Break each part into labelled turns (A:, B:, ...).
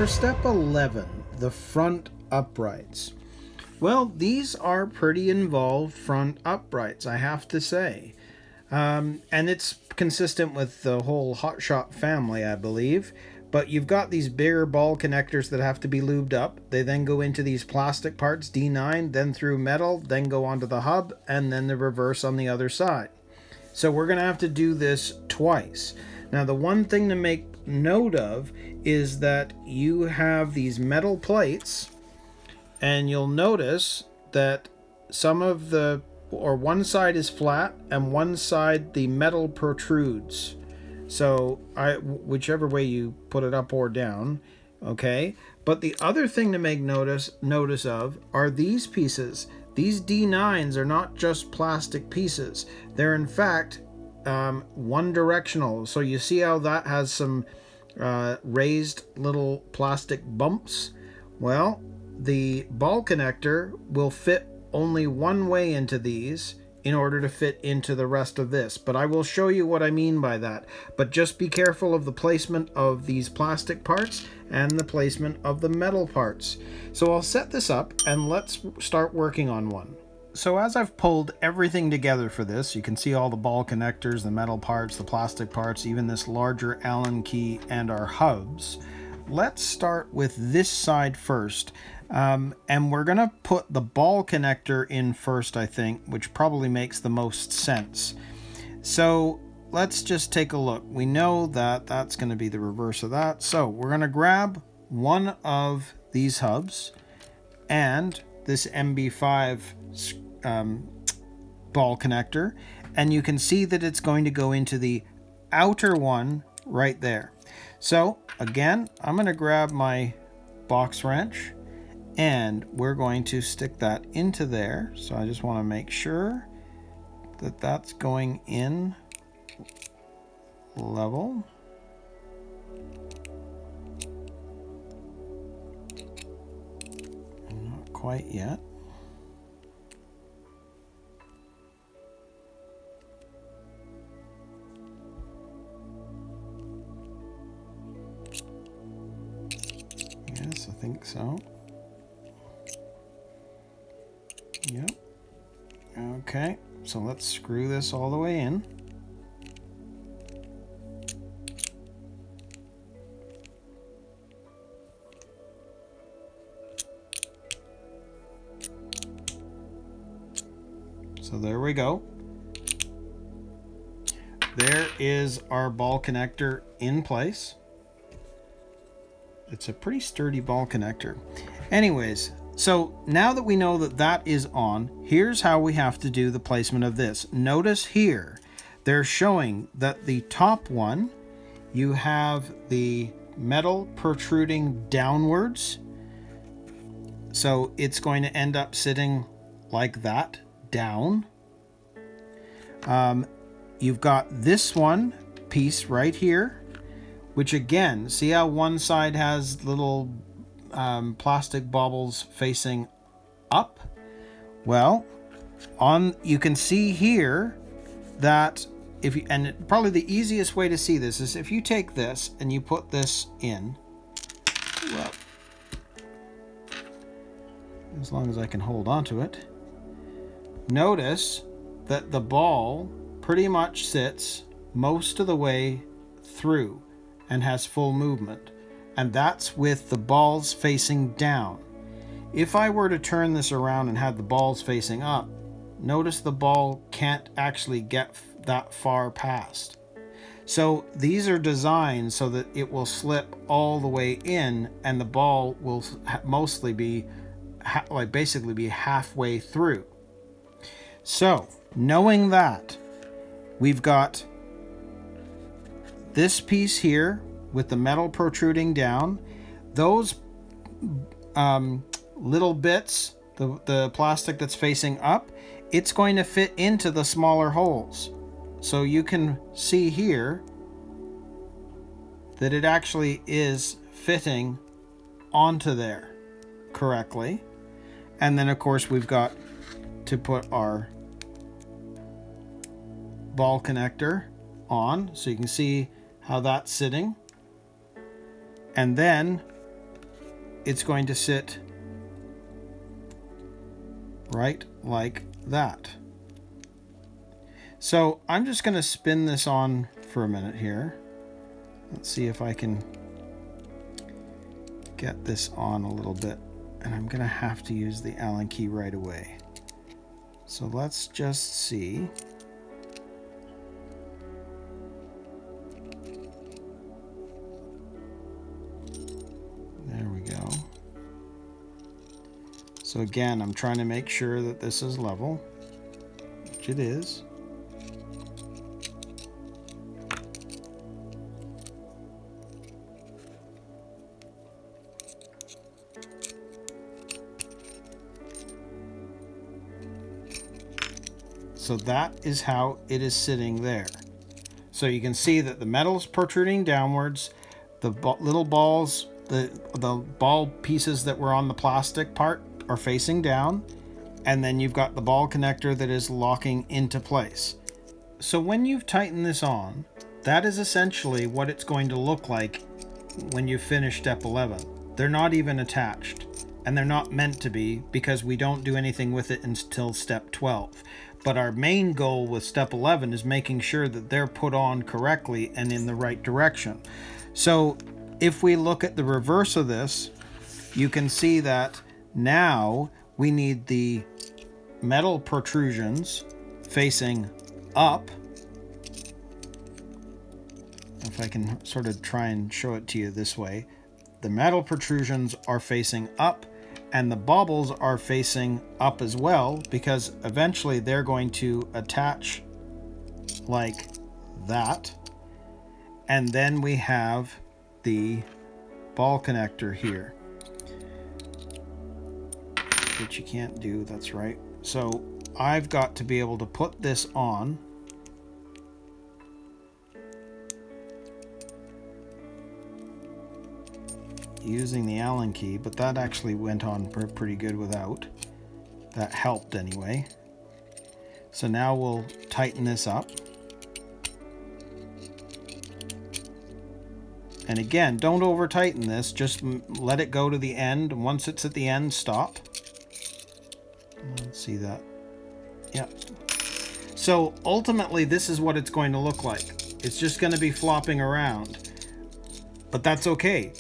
A: for step 11, the front uprights. Well, these are pretty involved front uprights, I have to say. And it's consistent with the whole HotShot family, I believe. But you've got these bigger ball connectors that have to be lubed up. They then go into these plastic parts, D9, then through metal, then go onto the hub, and then the reverse on the other side. So we're going to have to do this twice. Now, the one thing to make note of is that you have these metal plates, and you'll notice that some of the, or one side is flat and one side the metal protrudes. So whichever way you put it, up or down, okay? But the other thing to make notice of are these pieces. These D9s are not just plastic pieces. They're in fact one directional. So you see how that has some raised little plastic bumps? Well, the ball connector will fit only one way into these in order to fit into the rest of this. But I will show you what I mean by that. But just be careful of the placement of these plastic parts and the placement of the metal parts. So I'll set this up and let's start working on one. So as I've pulled everything together for this, you can see all the ball connectors, the metal parts, the plastic parts, even this larger Allen key and our hubs. Let's start with this side first. And we're going to put the ball connector in first, I think, which probably makes the most sense. So let's just take a look. We know that that's going to be the reverse of that. So we're going to grab one of these hubs and this MB5 ball connector, and you can see that it's going to go into the outer one right there. So again, I'm going to grab my box wrench and we're going to stick that into there. So I just want to make sure that that's going in level. Not quite yet. Yes, I think so. Yep. Okay, so let's screw this all the way in. So there we go. There is our ball connector in place. It's a pretty sturdy ball connector. Anyways, so now that we know that that is on, here's how we have to do the placement of this. Notice here, they're showing that the top one, you have the metal protruding downwards. So it's going to end up sitting like that, down. You've got this one piece right here, which again, see how one side has little plastic baubles facing up? Well, you can see here that probably the easiest way to see this is if you take this and you put this in, well, as long as I can hold on to it, notice that the ball pretty much sits most of the way through and has full movement. And that's with the balls facing down. If I were to turn this around and have the balls facing up, notice the ball can't actually get that far past. So these are designed so that it will slip all the way in and the ball will mostly be basically be halfway through. So knowing that, we've got this piece here with the metal protruding down. Those little bits, the plastic that's facing up, it's going to fit into the smaller holes. So you can see here that it actually is fitting onto there correctly. And then of course we've got to put our ball connector on, so you can see how that's sitting. And then it's going to sit right like that. So I'm just going to spin this on for a minute here. Let's see if I can get this on a little bit. And I'm going to have to use the Allen key right away. So let's just see. There we go. So again, I'm trying to make sure that this is level, which it is. So that is how it is sitting there. So you can see that the metal's protruding downwards, the little balls, the ball pieces that were on the plastic part are facing down, and then you've got the ball connector that is locking into place. So when you've tightened this on, that is essentially what it's going to look like when you finish step 11. They're not even attached, and they're not meant to be because we don't do anything with it until step 12. But our main goal with step 11 is making sure that they're put on correctly and in the right direction. So if we look at the reverse of this, you can see that now we need the metal protrusions facing up. If I can sort of try and show it to you this way, the metal protrusions are facing up and the baubles are facing up as well, because eventually they're going to attach like that. And then we have the ball connector here, which you can't do, that's right. So I've got to be able to put this on using the Allen key, but that actually went on pretty good without. That helped anyway. So now we'll tighten this up. And again, don't over tighten this, just let it go to the end. Once it's at the end, stop. Let's see that. Yep. So ultimately, this is what it's going to look like. It's just going to be flopping around, but that's okay.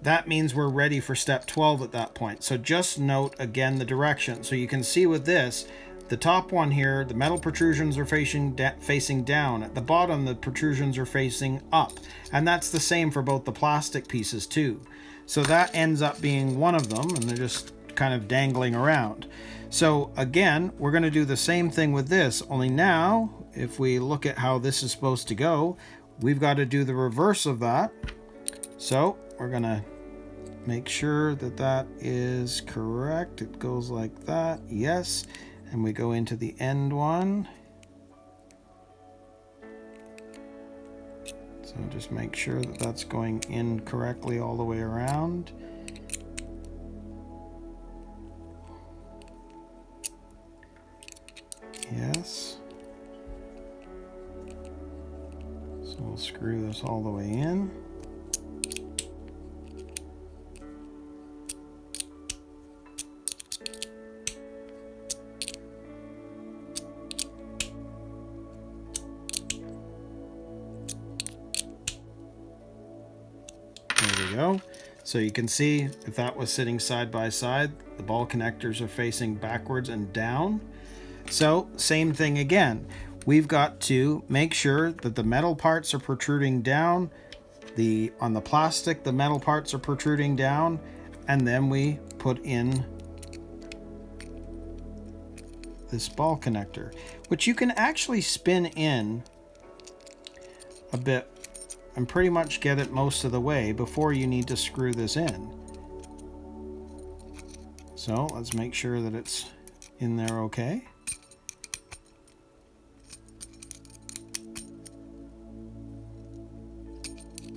A: That means we're ready for step 12 at that point. So just note again the direction. So you can see with this, the top one here, the metal protrusions are facing down. At the bottom, the protrusions are facing up. And that's the same for both the plastic pieces too. So that ends up being one of them, and they're just kind of dangling around. So again, we're going to do the same thing with this, only now, if we look at how this is supposed to go, we've got to do the reverse of that. So we're going to make sure that that is correct. It goes like that. Yes. And we go into the end one. So just make sure that that's going in correctly all the way around. Yes. So we'll screw this all the way in. There we go. So you can see if that was sitting side by side, the ball connectors are facing backwards and down. So same thing again. We've got to make sure that the metal parts are protruding down. On the plastic, the metal parts are protruding down, and then we put in this ball connector, which you can actually spin in a bit and pretty much get it most of the way before you need to screw this in. So let's make sure that it's in there okay.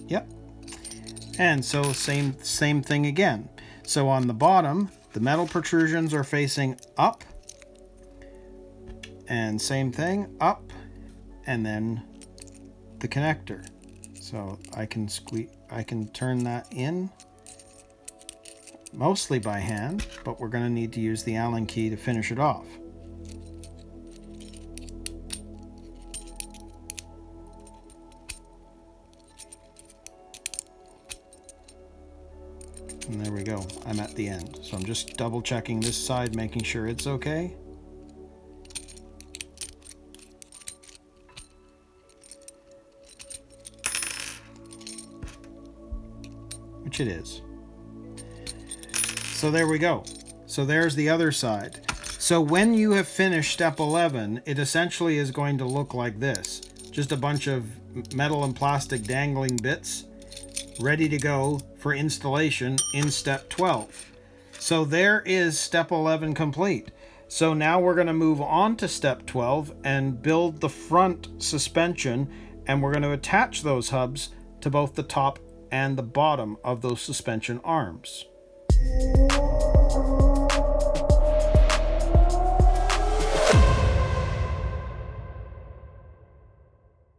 A: Yep. And so same thing again. So on the bottom, the metal protrusions are facing up, and same thing, up, and then the connector. So I can turn that in mostly by hand, but we're going to need to use the Allen key to finish it off. And there we go, I'm at the end. So I'm just double checking this side, making sure it's okay. Which it is. So there we go. So there's the other side. So when you have finished step 11, it essentially is going to look like this. Just a bunch of metal and plastic dangling bits ready to go for installation in step 12. So there is step 11 complete. So now we're going to move on to step 12 and build the front suspension, and we're going to attach those hubs to both the top and the bottom of those suspension arms.